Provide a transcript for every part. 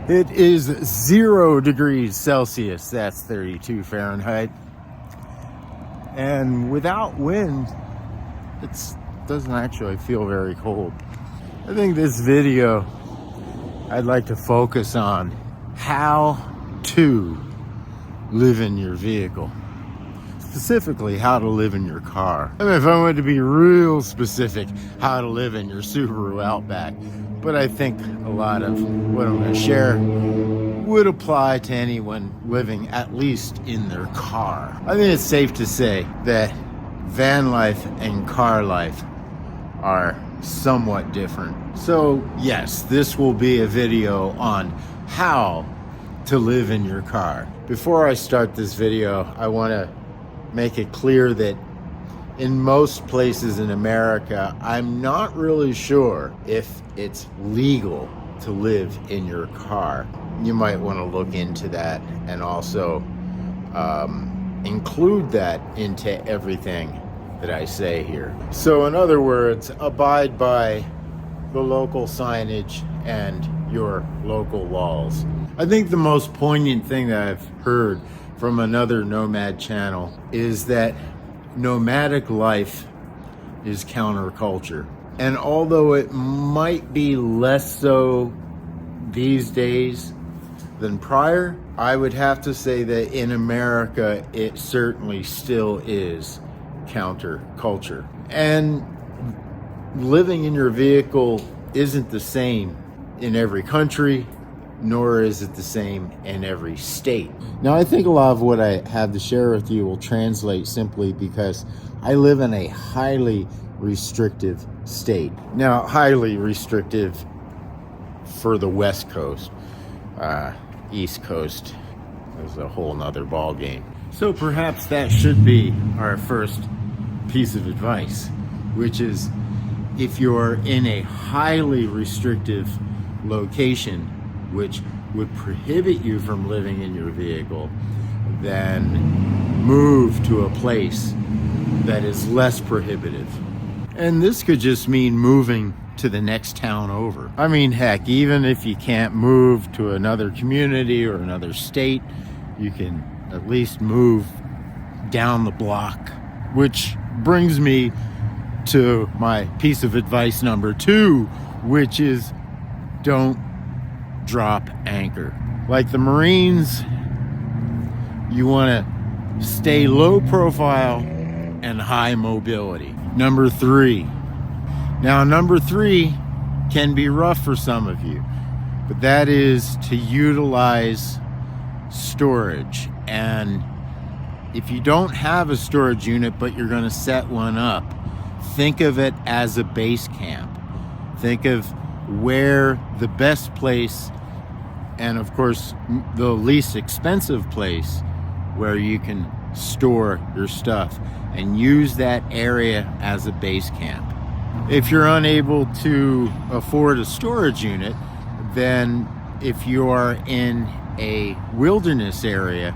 It is 0 degrees Celsius, that's 32 Fahrenheit. And without wind, it doesn't actually feel very cold. I think this video, I'd like to focus on how to live in your vehicle. Specifically, how to live in your car. I mean, if I wanted to be real specific, how to live in your Subaru Outback. But I think a lot of what I'm going to share would apply to anyone living at least in their car. I think it's safe to say that van life and car life are somewhat different. So yes, this will be a video on how to live in your car. Before I start this video, I want to make it clear that in most places in America, I'm not really sure if it's legal to live in your car. You might want to look into that and also include that into everything that I say here. So in other words, abide by the local signage and your local laws. I think the most poignant thing that I've heard from another nomad channel is that nomadic life is counterculture. And although it might be less so these days than prior, I would have to say that in America, it certainly still is counterculture. And living in your vehicle isn't the same in every country, nor is it the same in every state. Now, I think a lot of what I have to share with you will translate simply because I live in a highly restrictive state. Now, highly restrictive for the West Coast. East Coast is a whole nother ball game. So perhaps that should be our first piece of advice, which is if you're in a highly restrictive location, which would prohibit you from living in your vehicle, then move to a place that is less prohibitive. And this could just mean moving to the next town over. I mean, heck, even if you can't move to another community or another state, you can at least move down the block. Which brings me to my piece of advice number 2, which is don't drop anchor. Like the Marines, you want to stay low profile and high mobility. Number 3. Now, number 3 can be rough for some of you, but that is to utilize storage. And if you don't have a storage unit, but you're going to set one up, think of it as a base camp. Think of where the best place, and of course the least expensive place, where you can store your stuff, and use that area as a base camp. If you're unable to afford a storage unit, then if you are in a wilderness area,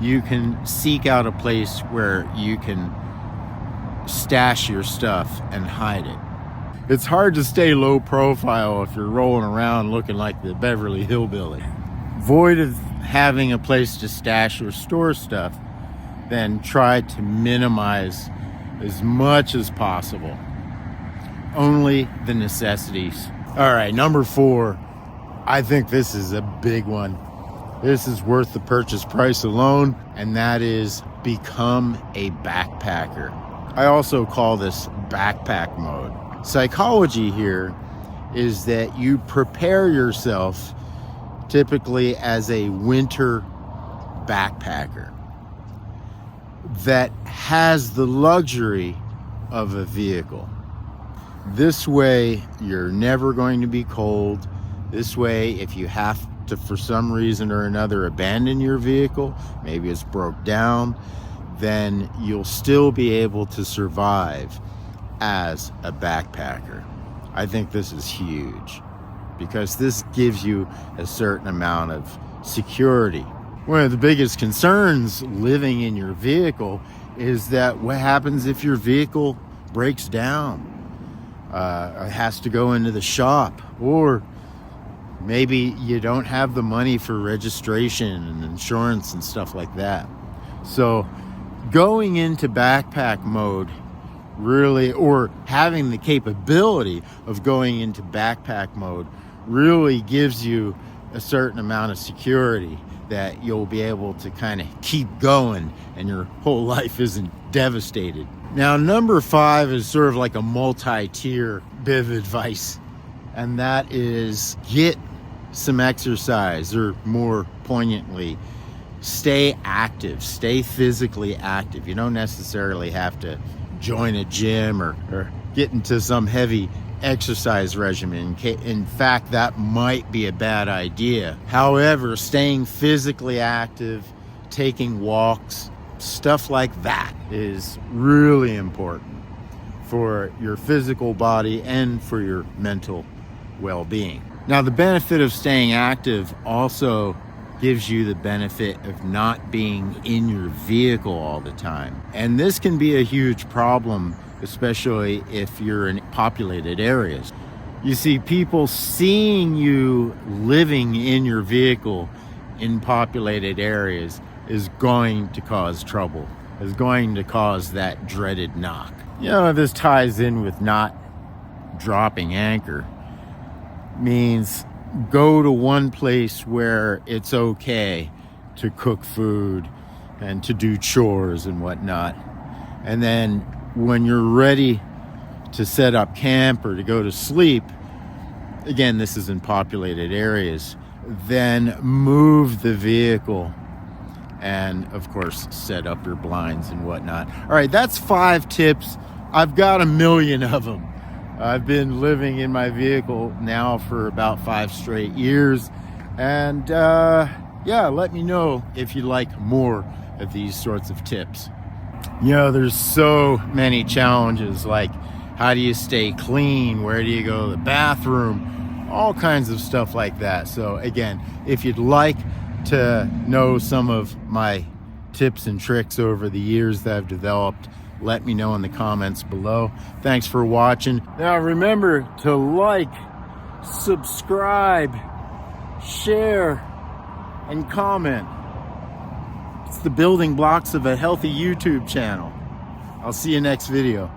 you can seek out a place where you can stash your stuff and hide it. It's hard to stay low profile if you're rolling around looking like the Beverly Hillbilly. Void of having a place to stash or store stuff, then try to minimize as much as possible. Only the necessities. All right, number 4. I think this is a big one. This is worth the purchase price alone, and that is become a backpacker. I also call this backpack mode. Psychology here is that you prepare yourself typically as a winter backpacker that has the luxury of a vehicle. This way, you're never going to be cold. This way, if you have to, for some reason or another, abandon your vehicle, maybe it's broke down, then you'll still be able to survive as a backpacker. I think this is huge because this gives you a certain amount of security. One of the biggest concerns living in your vehicle is that what happens if your vehicle breaks down, has to go into the shop, or Maybe you don't have the money for registration and insurance and stuff like that. So going into backpack mode really, or having the capability of going into backpack mode, really gives you a certain amount of security that you'll be able to kind of keep going and your whole life isn't devastated. Now, number 5 is sort of like a multi-tier bit of advice, and that is get some exercise, or more poignantly, stay active, stay physically active. You don't necessarily have to join a gym or get into some heavy exercise regimen. In fact, that might be a bad idea. However, staying physically active, taking walks, stuff like that is really important for your physical body and for your mental well-being. Now, the benefit of staying active also gives you the benefit of not being in your vehicle all the time. And this can be a huge problem, especially if you're in populated areas. You see, people seeing you living in your vehicle in populated areas is going to cause trouble, is going to cause that dreaded knock. You know, this ties in with not dropping anchor. Means go to one place where it's okay to cook food and to do chores and whatnot. And then when you're ready to set up camp or to go to sleep, again, this is in populated areas, then move the vehicle and, of course, set up your blinds and whatnot. All right, that's 5 tips. I've got a million of them. I've been living in my vehicle now for about 5 straight years. And yeah, let me know if you like more of these sorts of tips. You know, there's so many challenges, like how do you stay clean? Where do you go to the bathroom? All kinds of stuff like that. So again, if you'd like to know some of my tips and tricks over the years that I've developed, let me know in the comments below. Thanks for watching. Now remember to like, subscribe, share, and comment. It's the building blocks of a healthy YouTube channel. I'll see you next video.